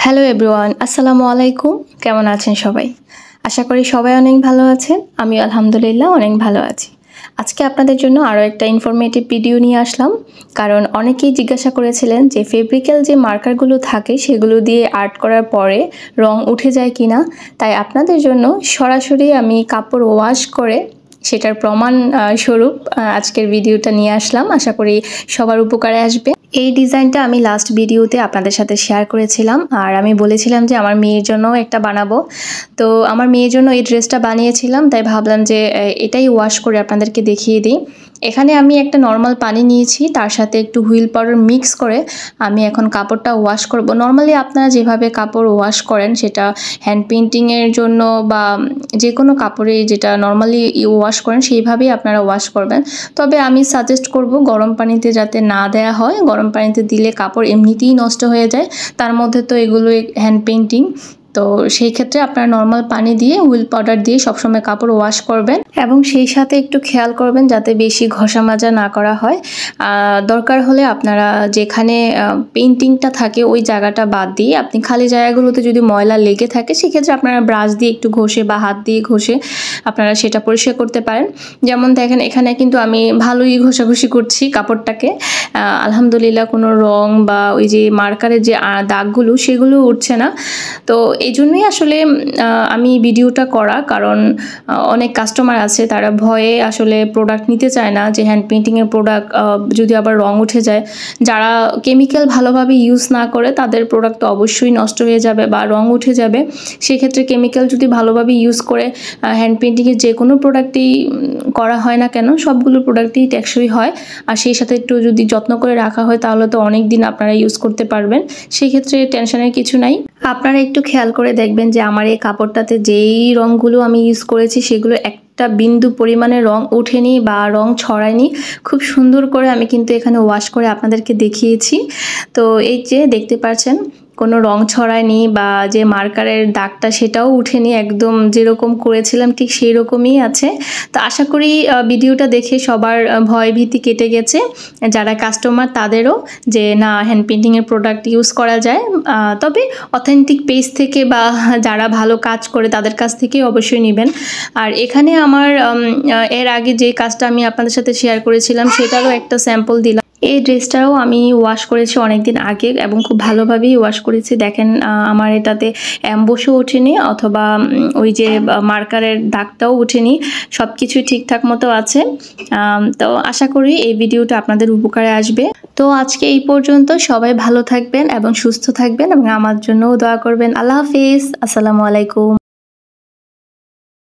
Hello everyone, আসসালামু আলাইকুম। কেমন আছেন সবাই? আশা করি সবাই অনেক ভালো আছেন। আমি আলহামদুলিল্লাহ অনেক ভালো আছি। আজকে আপনাদের জন্য আরও একটা ইনফরমেটিভ ভিডিও নিয়ে আসলাম, কারণ অনেকেই জিজ্ঞাসা করেছিলেন যে ফেব্রিক্যাল যে মার্কারগুলো থাকে সেগুলো দিয়ে আর্ট করার পরে রং উঠে যায় কিনা। তাই আপনাদের জন্য সরাসরি আমি কাপড় ওয়াশ করে সেটার প্রমাণ স্বরূপ আজকের ভিডিওটা নিয়ে আসলাম। আশা করি সবার উপকারে আসবে। এই ডিজাইনটা আমি লাস্ট ভিডিওতে আপনাদের সাথে শেয়ার করেছিলাম, আর আমি বলেছিলাম যে আমার মেয়ের জন্য একটা বানাবো। তো আমার মেয়ের জন্য এই ড্রেসটা বানিয়েছিলাম, তাই ভাবলাম যে এটাই ওয়াশ করে আপনাদেরকে দেখিয়ে দিই। এখানে আমি একটা নর্মাল পানি নিয়েছি, তার সাথে একটু হুইল পাউডার মিক্স করে আমি এখন কাপড়টা ওয়াশ করব। নর্মালি আপনারা যেভাবে কাপড় ওয়াশ করেন, সেটা হ্যান্ড পেইন্টিংয়ের জন্য বা যে কোনো কাপড়ে যেটা নর্মালি ওয়াশ করেন সেইভাবেই আপনারা ওয়াশ করবেন। তবে আমি সাজেস্ট করব গরম পানিতে যাতে না দেয়া হয়। গরম পানিতে দিলে কাপড় এমনিতেই নষ্ট হয়ে যায়, তার মধ্যে তো এগুলো হ্যান্ড পেইন্টিং। তো সেই ক্ষেত্রে আপনারা নর্মাল পানি দিয়ে হুইল পাউডার দিয়ে সবসময় কাপড় ওয়াশ করবেন, এবং সেই সাথে একটু খেয়াল করবেন যাতে বেশি ঘষা মাজা না করা হয়। দরকার হলে আপনারা যেখানে পেইন্টিংটা থাকে ওই জায়গাটা বাদ দিয়ে আপনি খালি জায়গাগুলোতে যদি ময়লা লেগে থাকে সেক্ষেত্রে আপনারা ব্রাশ দিয়ে একটু ঘষে বা হাত দিয়ে ঘষে আপনারা সেটা পরিষ্কার করতে পারেন। যেমন দেখেন এখানে কিন্তু আমি ভালোই ঘষাঘষি করছি কাপড়টাকে। আলহামদুলিল্লাহ কোনো রং বা ওই যে মার্কারের যে দাগগুলো সেগুলো উঠছে না। তো এই জন্যই আসলে আমি ভিডিওটা করা, কারণ অনেক কাস্টমার আছে তারা ভয়ে আসলে প্রোডাক্ট নিতে চায় না, যে হ্যান্ড পেইন্টিংয়ের প্রোডাক্ট যদি আবার রং উঠে যায়। যারা কেমিক্যাল ভালোভাবে ইউজ না করে তাদের প্রোডাক্ট তো অবশ্যই নষ্ট হয়ে যাবে বা রং উঠে যাবে। সেক্ষেত্রে কেমিক্যাল যদি ভালোভাবে ইউজ করে হ্যান্ড পেইন্টিংয়ের যে কোনো প্রোডাক্টই করা হয় না কেন, সবগুলো প্রোডাক্টই টেকসই হয়। আর সেই সাথে একটু যদি যত্ন করে রাখা হয় তাহলে তো অনেক দিন আপনারা ইউজ করতে পারবেন। সেই ক্ষেত্রে টেনশনের কিছু নাই। আপনারা একটু খেয়াল করে দেখবেন যে আমার এই কাপড়টাতে যেই রঙগুলো আমি ইউজ করেছি সেগুলো একটা বিন্দু পরিমাণে রং ওঠেনি বা রং ছড়ায়নি। খুব সুন্দর করে আমি কিন্তু এখানে ওয়াশ করে আপনাদেরকে দেখিয়েছি। তো এই যে দেখতে পাচ্ছেন কোনো রং ছড়ায়নি বা যে মার্কারের দাগটা সেটাও উঠেনি, একদম যেরকম করেছিলাম ঠিক সেই রকমই আছে। তো আশা করি ভিডিওটা দেখে সবার ভয় ভীতি কেটে গেছে, যারা কাস্টমার তাদেরও, যে না হ্যান্ড পেইন্টিংয়ের প্রোডাক্ট ইউজ করা যায়। তবে অথেন্টিক পেজ থেকে বা যারা ভালো কাজ করে তাদের কাছ থেকে অবশ্যই নেবেন। আর এখানে আমার এর আগে যে কাজটা আমি আপনাদের সাথে শেয়ার করেছিলাম সেটারও একটা স্যাম্পল দিলাম। এই ড্রেসটাও আমি ওয়াশ করেছি অনেক দিন আগে এবং খুব ভালোভাবেই ওয়াশ করেছি। দেখেন আমার এটাতে অ্যাম্বোসও ওঠেনি অথবা ওই যে মার্কারের দাগটাও ওঠেনি, সব কিছুই ঠিকঠাক মতো আছে। তো আশা করি এই ভিডিওটা আপনাদের উপকারে আসবে। তো আজকে এই পর্যন্ত। সবাই ভালো থাকবেন এবং সুস্থ থাকবেন এবং আমার জন্যও দোয়া করবেন। আল্লাহ হাফিজ, আসসালামু আলাইকুম।